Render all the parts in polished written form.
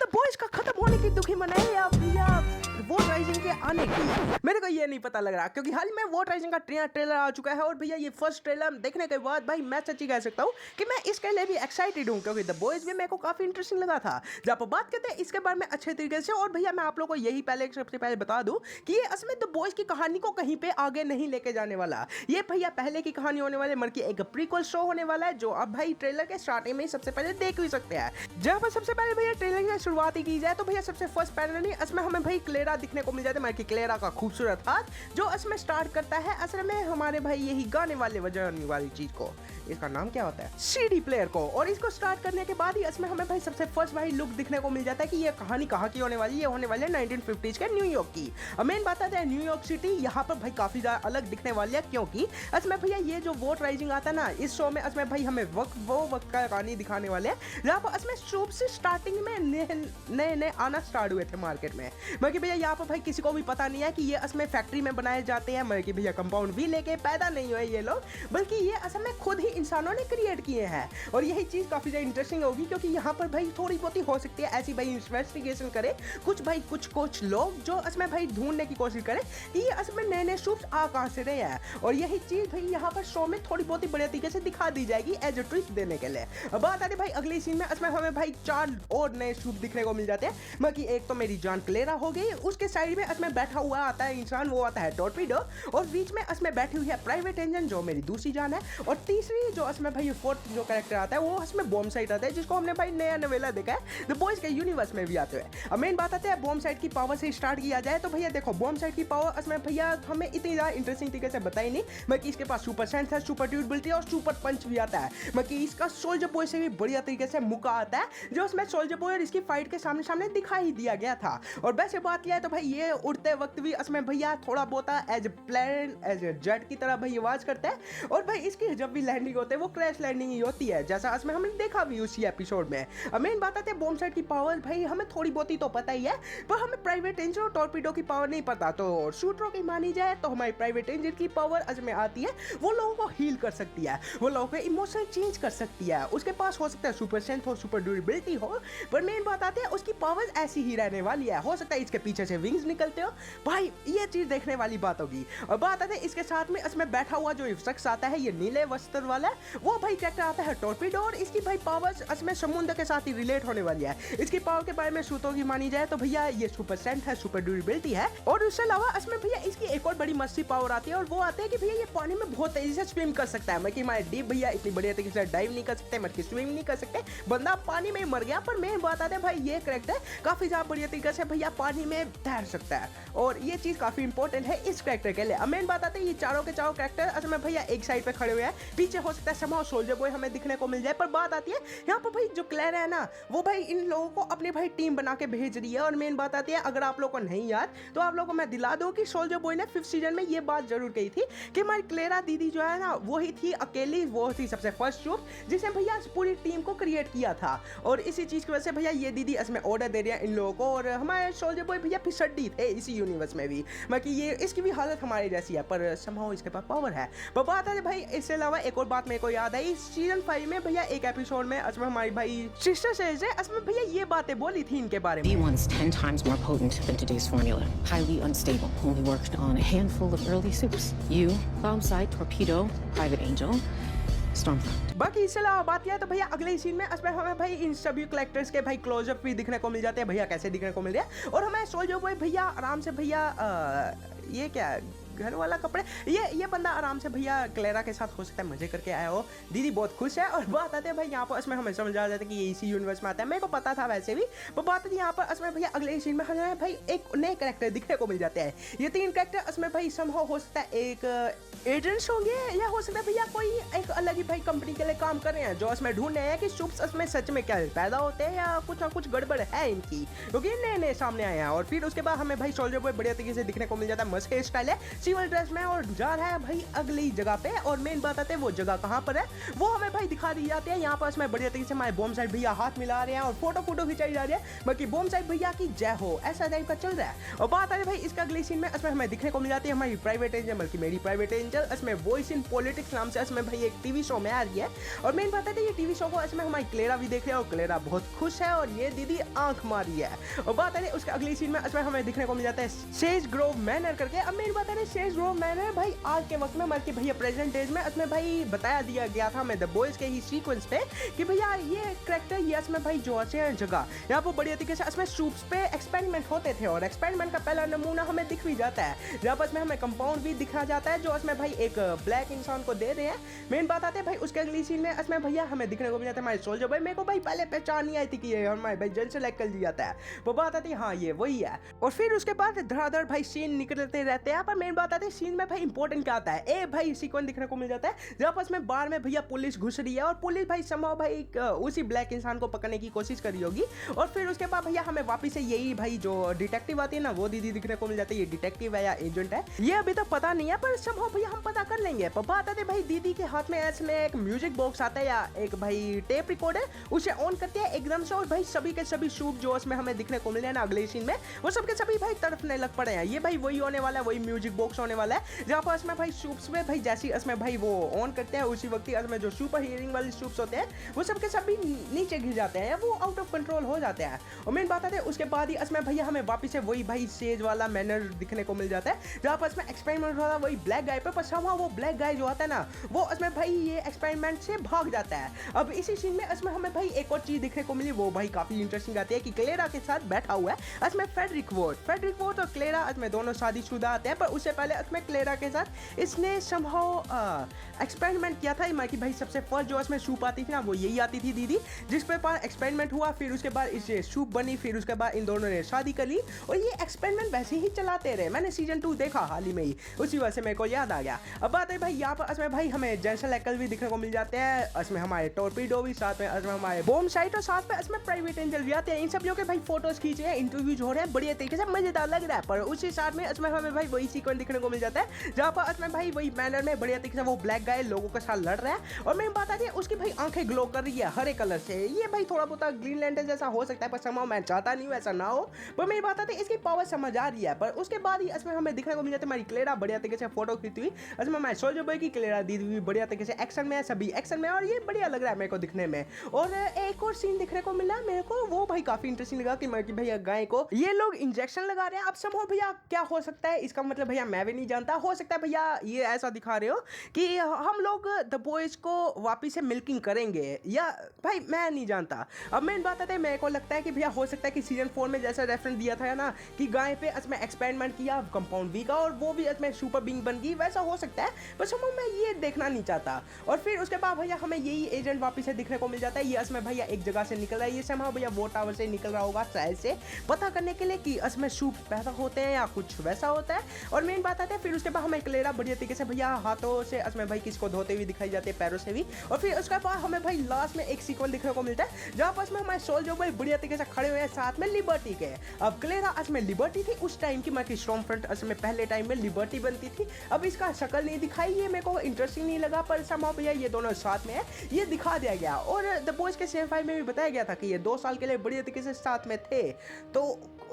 Boys का खत्म होने की दुखी मनाई या वोट राइजिंग के आने की, मेरे को ये नहीं पता लग रहा क्योंकि हाल में वोट राइजिंग का ट्रेलर आ चुका है। और भैया ये फर्स्ट ट्रेलर देखने के बाद भाई मैं सच्ची कह सकता हूँ कि मैं इसके लिए भी एक्साइटेड हूँ क्योंकि द बॉयज भी मेरे को काफी इंटरेस्टिंग लगा था। जब आप बात करते हैं इसके बारे में अच्छे तरीके से, और भैया मैं आप लोगों को यही सबसे पहले बता दूं कि ये असल में द बॉयज की कहानी को कहीं पे आगे नहीं लेके जाने वाला। ये भैया पहले की कहानी होने वाले, मतलब कि एक प्रीक्वल शो होने वाला है जो अब भाई ट्रेलर के स्टार्टिंग में ही सबसे पहले देख भी सकते हैं। जहां पर सबसे पहले भैया ट्रेलर की शुरुआत ही की जाए तो भैया सबसे फर्स्ट पैनल नहीं इसमें हमें भाई क्लेरा दिखने को मिल जाता है, मतलब कि क्लेरा का खूबसूरत हाथ जो इसमें स्टार्ट करता है असल में हमारे भाई यही गाने वाले वजह वाली चीज को, इसका नाम क्या होता है, सीडी प्लेयर को। और इसको स्टार्ट करने के बाद ही इसमें हमें भाई सबसे फर्स्ट भाई लुक दिखने को मिल जाता है कि ये कहानी कहाँ की होने वाली है। ये होने वाली है 1950s के न्यूयॉर्क की। अब मेन बात है न्यूयॉर्क सिटी यहाँ पर भाई काफी ज्यादा अलग दिखने वाली है क्योंकि इसमें भैया ये जो वोट राइजिंग आता है ना इस शो में इसमें भाई हमें वक्त का कहानी दिखाने वाले हैं जहाँ पर इसमें शुभ से स्टार्टिंग में नए आना स्टार्ट हुए थे मार्केट में। मतलब भैया यहाँ पर भाई किसी को भी पता नहीं है कि ये इसमें फैक्ट्री में बनाए जाते हैं, मतलब कि भैया कंपाउंड भी लेके पैदा नहीं हुए ये लोग, बल्कि ये असल में खुद ही इंसानों ने क्रिएट किए हैं। और यही चीज काफी ज्यादा इंटरेस्टिंग होगी क्योंकि यहाँ पर भाई थोड़ी बहुत ही हो सकती है ऐसी भाई इन्वेस्टिगेशन करे कुछ लोग जो इसमें भाई ढूंढने की कोशिश करें कि ये इसमें नए सूप्स आ कहां से रहे हैं। और यही चीज भाई यहाँ पर शो में थोड़ी बहुत ही बढ़िया तरीके से दिखा दी जाएगी एज ए ट्विस्ट देने के लिए। अब बात आती भाई अगली सीन में इसमें हमें भाई 4 और नए सूप दिखने को मिल जाते हैं, मतलब एक तो मेरी जान क्लेरा हो गई, उसके साइड में इसमें बैठा हुआ आता है इंसान, वो आता है टॉर्पीडो, और बीच में इसमें बैठी हुई है प्राइवेट एजेंट जो मेरी दूसरी जान है, और तीसरी जो इसमें भाई फोर्थ जो कैरेक्टर आता है वो इसमें बॉम्ब साइड आता है जिसको हमने भाई नया नवेला देखा है द बॉयज के यूनिवर्स में भी आते हुए। अब मेन बात आती है बॉम्ब साइड की पावर से स्टार्ट किया जाए तो भैया देखो बॉम्ब साइड की पावर इसमें भैया हमें इतनी ज्यादा इंटरेस्टिंग तरीके से बताई नहीं, मतलब इसके पास सुपर सेंस है, सुपर ड्यूरेबिलिटी और सुपर पंच भी आता है, मतलब इसका सोल्जर बॉय से भी बढ़िया तरीके से मुका आता है जो उसमें सोल्जर बॉय और इसकी फाइट के सामने दिखाई दिया गया था। और वैसे बात किया है तो भाई ये उड़ते वक्त भी इसमें भैया थोड़ा बहुत एज प्लेन एज जेट की तरह भाई आवाज करता है, और भाई इसकी जब भी लैंडिंग होते है वो क्रैश लैंडिंग ही होती है जैसा इसमें हमने देखा भी उसी एपिसोड में। अब मेन बात आती है बॉम्ब साइड की पावर भाई हमें थोड़ी बहुत ही तो पता ही है, पर हमें प्राइवेट एंजल और टॉर्पीडो की पावर नहीं पता। तो शूटरों की मानी जाए तो हमारी प्राइवेट एंजल की पावर इसमें आती है, वो लोगों को हील कर सकती है, वो लोगों के इमोशन चेंज कर सकती है, उसके पास हो सकता है सुपर स्ट्रेंथ हो, सुपर ड्यूरेबिलिटी हो, पर मेन बात आती है उसकी पावर्स ऐसी ही रहने वाली है। हो सकता है इसके पीछे से विंग्स निकलते हो, भाई ये चीज देखने वाली बात होगी। और बात आती है इसके साथ में इसमें बैठा हुआ जो शख्स आता है ये नीले वस्त्र वाला, वो भाई कैरेक्टर आता है टॉर्पीडो, और इसकी भाई पावर्स इसमें समुद्र के साथ ही रिलेट होने वाली है। इसकी पावर के बारे में सूत्रों की मानी जाए तो भैया ये सुपर स्ट्रेंथ है, सुपर ड्यूरेबिलिटी है, और उसके अलावा इसमें भैया इसकी एक और बड़ी मस्ती पावर आती है, और वो आती है कि भैया ये पानी में बहुत तेजी से स्विम कर सकता है, मतलब हमारे डीप भैया इतनी बढ़िया तरीके से डाइव नहीं कर सकते, मतलब स्विम नहीं कर सकते, बंदा पानी में मर गया। पर मेन बात आती है भाई ये कैरेक्टर काफी ज्यादा बढ़िया तरीके से भैया पानी में तैर सकता है, और ये चीज काफी इंपॉर्टेंट है इस कैरेक्टर के लिए। अब मेन बात आती है ये चारों के चारों कैरेक्टर असल में भैया एक साइड पे खड़े हुए हैं, पीछे हो सकता है समाओ सोल्जर बॉय हमें दिखने को मिल जाए। पर बात आती है यहाँ पर भाई जो क्लेरा है ना वो भाई इन लोगों को अपनी भाई टीम बना के भेज रही है। और मेन बात आती है अगर आप लोगों को नहीं याद तो आप लोगों को मैं दिला दूं कि सोल्जर बॉय ने 5th सीजन में ये बात जरूर कही थी कि हमारी क्लेरा दीदी जो है ना वही थी अकेली, वो थी सबसे फर्स्ट शूट जिसने भैया पूरी टीम को क्रिएट किया था, और इसी चीज की वजह से भैया ये दीदी इसमें ऑर्डर दे रही है इन लोगों को। और हमारे सोल्जर बॉय भैया फिसड्डी थे इसी यूनिवर्स में भी, मतलब ये इसकी भी हालत हमारी जैसी है, पर समहाउ इसके पास पावर है। पर बात है भाई इसके अलावा एक और बात मेरे को याद आई सीजन 5 में भैया एक एपिसोड में असम हमारी भाई सिस्टर से असम भैया ये बातें बोली थी इनके बारे में। B1's 10 times more potent than today's formula. Highly unstable. Only worked on a handful of early soups. You, Bombsight, Torpedo, Private Angel, Stormfront. बाकी इससे अलावा बात किया तो भैया अगले सीन में इसमें हमें भाई इन सभी कलेक्टर्स के भाई क्लोजअप भी दिखने को मिल जाते हैं, भैया कैसे दिखने को मिल रहा है। और हमें सोल्जर बॉय भैया आराम से भैया ये क्या घर वाला कपड़े, ये बंदा आराम से भैया क्लेरा के साथ हो सकता है मजे करके आया हो, दीदी बहुत खुश है। और बात आते हैं भाई यहाँ पर इसमें हमें समझ आ जाता है कि ये इसी यूनिवर्स में आता है, मेरे को पता था वैसे भी। पर बात है यहाँ पर इसमें भैया अगले सीन में हमें भाई एक नए कैरेक्टर दिखने को मिल जाते हैं। ये 3 कैरेक्टर इसमें भाई संभव हो सकता है एक एजेंट्स होंगे, या हो सकता है भैया कोई एक अलग ही भाई कंपनी के लिए काम कर रहे हैं जो इसमें ढूंढ रहे हैं कि सुप्स इसमें सच में क्या पैदा होते हैं या कुछ ना कुछ गड़बड़ है इनकी, क्योंकि नए सामने आए हैं। और फिर उसके बाद हमें भाई सोल्जर बॉय बढ़िया तरीके से दिखने को मिल जाता है, मस्त हेयर स्टाइल है, सिविल ड्रेस में, और जा रहा है भाई अगली जगह पे। और मेन बात आती है वो जगह कहाँ पर है वो हमें भाई दिखा दी जाती है। यहाँ पर इसमें बढ़िया तरीके से हमारे बॉम्ब साइड भैया हाथ मिला रहे हैं और फोटो खिंचाई जा रही है, बाकी बॉम्ब साइड भैया की जय हो ऐसा टाइप का चल रहा है। और बात आ रही है भाई इसका अगले सीन में इसमें हमें दिखने को मिल जाती है हमारी प्राइवेट एंजल, बल्कि मेरी प्राइवेट एंजल, स्पेशल इसमें वॉइस इन पॉलिटिक्स नाम से इसमें भाई एक टीवी शो में आ रही है। और मेन बात है ये टीवी शो को इसमें हमारी क्लेरा भी देख रही है और क्लेरा बहुत खुश है और ये दीदी आंख मारी है। और बात है उसके अगली सीन में इसमें हमें दिखने को मिल जाता है सेज ग्रोव मैनर करके। अब मेन बात है सेज ग्रोव मैनर भाई आज के वक्त में मतलब कि भैया प्रेजेंट डेज में इसमें भाई बताया दिया गया था हमें द बॉयज के ही सीक्वेंस पे कि भैया ये कैरेक्टर ये इसमें भाई जो है जगह यहाँ पर बढ़िया तरीके से इसमें सूप्स पे एक्सपेरिमेंट होते थे और एक्सपेरिमेंट का पहला नमूना हमें दिख भी जाता है जहाँ पर इसमें हमें कंपाउंड भी दिखा जाता है जो इसमें भाई एक ब्लैक इंसान को दे रहे हैं। मेन बात आती है भाई उसके अगली सीन में इसमें भैया हमें दिखने को मिल जाता है हमारे सोल्जर भाई। मेरे को भाई पहले पहचान नहीं आई थी कि ये हमारे भाई जेंसन एक्ल जी जाता है, वो बात आती है हाँ ये वही है। और फिर उसके बाद धड़ाधड़ भाई सीन निकलते रहते हैं। पर मेन बात आती है सीन में भाई इंपॉर्टेंट क्या आता है ए भाई सीक्वेंस दिखने को मिल जाता है जहाँ पर इसमें बार में भैया पुलिस घुस रही है और पुलिस भाई संभव भाई उसी ब्लैक इंसान को पकड़ने की कोशिश करी होगी। और फिर उसके बाद भैया हमें वापिस से यही भाई जो डिटेक्टिव आती है ना वो दीदी दिखने को मिल जाती है। ये डिटेक्टिव है या एजेंट है ये अभी तो पता नहीं है पर संभव भैया हम पता कर लेंगे। बात आती है भाई दीदी के हाथ में इसमें एक म्यूजिक बॉक्स आता है या एक भाई टेप रिकॉर्डर, उसे ऑन करते हैं एकदम से और भाई सभी के सभी सूप जो इसमें हमें दिखने को मिले हैं ना अगले सीन में वो सबके सभी भाई तड़पने लग पड़े हैं। ये भाई वही होने वाला है, वही म्यूजिक बॉक्स होने वाला है जहाँ पर इसमें भाई सूप्स में भाई जैसी इसमें भाई वो ऑन करते हैं उसी वक्त इसमें जो सुपर हीयरिंग वाली सूप्स होते हैं वो सबके सभी नीचे गिर जाते हैं, वो आउट ऑफ कंट्रोल हो जाते हैं। और मेन बात है उसके बाद ही इसमें भैया हमें वापस से वही भाई सेज वाला मैनर दिखने को मिल जाता है जहाँ पर इसमें एक्सपेरिमेंट हो रहा है वही ब्लैक गाय पे, पर वो ब्लैक गाय जो आता है ना वो इसमें भाई ये एक्सपेरिमेंट से भाग जाता है। अब इसी सीन में इसमें हमें भाई एक और चीज दिखने को मिली वो भाई काफी इंटरेस्टिंग आती है कि क्लेरा के साथ बैठा हुआ है इसमें फ्रेडरिक वोट और क्लेरा इसमें दोनों शादीशुदा आते हैं। पर उससे पहले इसमें क्लेरा के साथ इसने संभव एक्सपेरिमेंट किया था कि भाई सबसे फर्स्ट जो इसमें सूप आती थी ना वो यही आती थी दीदी जिस पे पर एक्सपेरिमेंट हुआ, फिर उसके बाद इसे सूप बनी, फिर उसके बाद इन दोनों ने शादी कर ली और ये एक्सपेरिमेंट वैसे ही चलाते रहे। मैंने सीजन 2 देखा हाल ही में ही, उसी वजह से मेरे को याद आ गया। अब बात है भाई यहाँ पर इसमें भाई हमें जेंसन एक्ल भी दिखने को मिल जाते हैं, इसमें हमारे टॉर्पीडो भी, साथ में इसमें हमारे बॉम्ब साइट और साथ में इसमें प्राइवेट एंजल भी आते हैं। इन सब लोगों के भाई फोटोज खींचे हैं, इंटरव्यूज हो रहे हैं, बढ़िया तरीके से मजेदार लग रहा है। पर उसी साथ में इसमें हमें भाई वही सीक्वेंस दिखने को मिल जाता है जहाँ पर इसमें भाई वही मैनर में बढ़िया तरीके से वो ब्लैक गाय लोगों के साथ लड़ रहा है। और मेन बात आती है उसकी भाई आंखें ग्लो कर रही है हरे कलर से। ये भाई थोड़ा बहुत ग्रीन लैंटर्न जैसा हो सकता है पर समाव मैं चाहता नहीं हूँ ऐसा ना हो। पर मेरी बात आती है इसकी पावर समझ आ रही है। पर उसके बाद ही इसमें हमें दिखने को मिल जाता है हमारी क्लेरा बढ़िया तरीके से फोटो खींचती हुई, इसमें मैं सोल्जर बॉय की क्लेरा दीदी भी बढ़िया तरीके से एक्शन में है, सभी एक्शन में, और ये बढ़िया लग रहा है मेरे को दिखने में। और एक और सीन दिखने को मिला मेरे को वो भाई काफी इंटरेस्टिंग लगा कि भैया गाय को ये लोग इंजेक्शन लगा रहे हैं। अब समझो भैया क्या हो सकता है इसका मतलब भैया मैं भी नहीं जानता, हो सकता है भैया ये ऐसा दिखा रहे हो कि हम लोग द बॉयज को वापिस से मिल्किंग करेंगे या भाई मैं नहीं जानता। अब मेन बात आती है मेरे को लगता है कि भैया हो सकता है कि सीजन 4 में जैसा रेफरेंस दिया था ना कि गाय पे इसमें एक्सपेरिमेंट किया कंपाउंड वी का और वो भी इसमें सुपर बीइंग बन गई, वैसा हो सकता है पर समझो मैं ये देखना नहीं चाहता। और फिर उसके बाद भैया हमें यही एजेंट वापिस से दिखने को मिल जाता है, ये इसमें भैया एक जगह से निकल रहा है, ये समझो भैया वो टावर से निकल रहा होगा शायद से पता करने के लिए कि इसमें सूप पैदा होते हैं या कुछ वैसा होता है। और मेन बात आती है फिर उसके बाद हमें क्लेरा बढ़िया तरीके से भैया हाथों से इसमें भाई किसको धोते हुए दिखाई जाते हैं, पैरों से भी। और फिर उसके बाद हमें भाई लास्ट में एक सीक्वेंस दिखने को मिलता है जहाँ पर इसमें हमारे सोल्जर भाई बढ़िया तरीके से खड़े हुए हैं साथ में लिबर्टी के। अब क्लेरा इसमें लिबर्टी थी उस टाइम की, मैं स्टॉर्म फ्रंट इसमें पहले टाइम में लिबर्टी बनती थी। अब इसका शक्ल नहीं दिखाई, ये मेरे को इंटरेस्टिंग नहीं लगा पर समझो भैया ये दोनों साथ में है ये दिखा दिया गया। और द बॉयज के सीजन 5 में भी बताया गया था कि ये 2 साल के लिए बढ़िया तरीके से साथ में थे, तो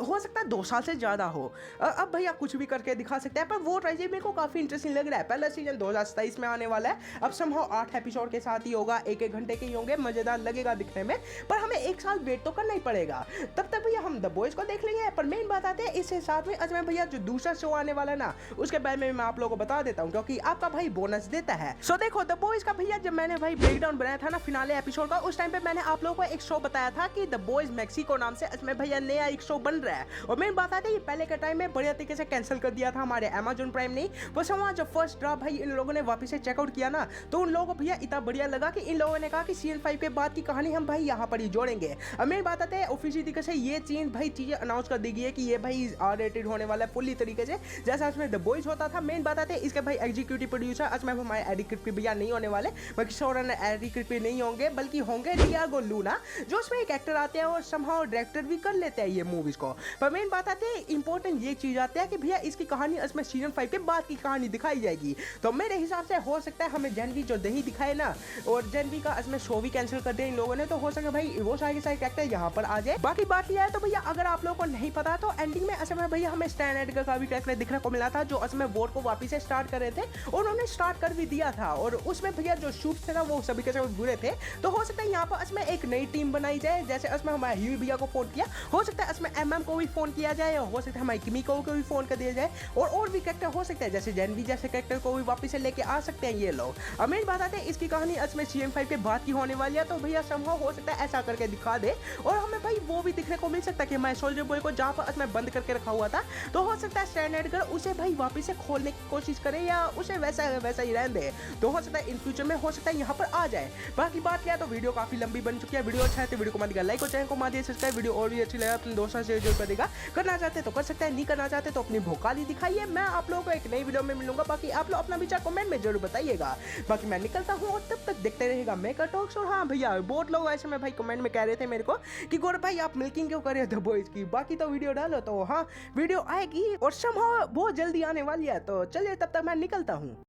हो सकता है 2 साल से ज़्यादा हो। अब भैया कुछ भी करके दिखा सकते हैं पर वो ट्राइजी मेरे को काफ़ी इंटरेस्टिंग लग रहा है। पहला सीजन 2027 में आने वाला है, अब समझो 8 एपिसोड के साथ ही होगा, 1-1 घंटे के ही होंगे, मज़ेदार लगेगा दिखने में। पर हमें 1 साल वेट तो करना ही पड़ेगा, तब तक भैया हम द बॉयज को देख लेंगे। पर मेन बात आती है इसके साथ में अजमेर भैया जो दूसरा शो आने वाला है ना उसके बारे में मैं आप लोगों को बता देता हूँ क्योंकि आपका भाई बोनस देता है। सो देखो द बॉयज का भैया जब मैंने भाई ब्रेकडाउन बनाया था ना फिनाले एपिसोड का, उस टाइम पे मैंने आप लोगों को एक शो बताया था कि द बॉयज मैक्सिको नाम से इसमें भैया नया एक शो बन रहा है। और मेन बात आती है ये पहले के टाइम में बढ़िया तरीके से कैंसिल कर दिया था हमारे अमेज़न प्राइम ने। बस वहाँ जब फर्स्ट ड्राफ्ट भाई इन लोगों ने वापस से चेकआउट किया ना तो उन लोगों को भैया इतना बढ़िया लगा कि इन लोगों ने कहा कि सीजन 5 के बाद की कहानी हम भाई यहाँ पर ही जोड़ेंगे। अब मेन बात आती है ऑफिशियल तरीके से ये चीज भाई चीजें अनाउंस कर दी गई है कि ये भाई R-rated होने वाला है फुल्ली तरीके से जैसा उसमें द बॉयज होता था। मेन बात आती है इसके भाई एग्जीक्यूटिव प्रोड्यूसर आज में हमारे एरिक क्रिप्टी भैया नहीं होने वाले, बाकी शोरन एरिक क्रिप्टी नहीं होंगे बल्कि होंगे डियागो लूना जो उसमें एक एक्टर आते हैं और समहाउ डायरेक्टर भी कर लेते हैं ये मूवीज को। पर मेन बात आती है इंपॉर्टेंट ये चीज आती है कि भैया इसकी कहानी इसमें सीजन 5 के बाद की कहानी दिखाई जाएगी। तो मेरे हिसाब से हो सकता है हमें जनवी जो दही दिखाए ना और जनवी का इसमें शो भी कैंसिल कर दिया इन लोगों ने, तो हो सके भाई वो सारे के सारे कैरेक्टर यहाँ पर आ जाए। बाकी बात यह है तो भैया अगर आप लोगों को नहीं पता तो एंडिंग में ऐसे में भैया हमें स्टैन एडगर का भी कैरेक्टर दिखने को मिला था जो असमें वोट को वापिस से स्टार्ट स्टार्ट कर रहे थे और उन्होंने स्टार्ट कर भी दिया था। और उसमें भैया जो शूट थे ना वो सभी के सभी बुरे थे। तो हो सकता है यहाँ पर इसमें एक नई टीम बनाई जाए, जैसे इसमें हमारे ह्यू भैया को फोन किया, हो सकता है इसमें एमएम को भी फोन किया जाए, हो सकता है हमारे किमिको को भी फोन कर दिया जाए, और भी कैरेक्टर हो सकते हैं जैसे जेनवी जैसे कैरेक्टर को भी वापस से लेके आ सकते हैं ये लोग। अब मेरी बात आती है इसकी कहानी इसमें CM5 के बाद की होने वाली है, तो भैया संभव हो सकता है ऐसा करके दिखा दे और हमें भाई वो भी दिखने को मिल सकता है कि हमारे सोल्जर बॉय को जहाँ पर इसमें बंद करके रखा हुआ था, तो हो सकता है स्टैन एडगर उसे भाई वापस से खोलने की कोशिश करे या उसे वैसा ही रहने दे। तो हो सकता है इन फ्यूचर में हो सकता है यहाँ पर आ जाए। बाकी बात क्या है, तो वीडियो काफी लंबी बन चुकी है। वीडियो अच्छा है तो वीडियो को मार देगा लाइक और चैनल को मार दिया सब्सक्राइब। वीडियो और भी अच्छी लगे अपने दोस्तों से शेयर कर देगा। करना चाहते तो कर सकते हैं, नहीं करना चाहते तो अपनी भोकाली दिखाइए। मैं आप लोगों को एक नई वीडियो में मिलूंगा। बाकी आप लोग अपना विचार कमेंट में जरूर बताइएगा। बाकी मैं निकलता हूँ और तब तक देखते रहेगा मेकर टॉक्स। और हाँ भैया बहुत लोग ऐसे में भाई कमेंट में कह रहे थे मेरे को कि गौरव भाई आप मिल्किंग क्यों कर रहे थे बॉयज की। बाकी तो वीडियो डालो, तो हाँ वीडियो आएगी और समहाउ बहुत जल्दी आने वाली है। तो चलिए तब तक मैं निकलता हूँ।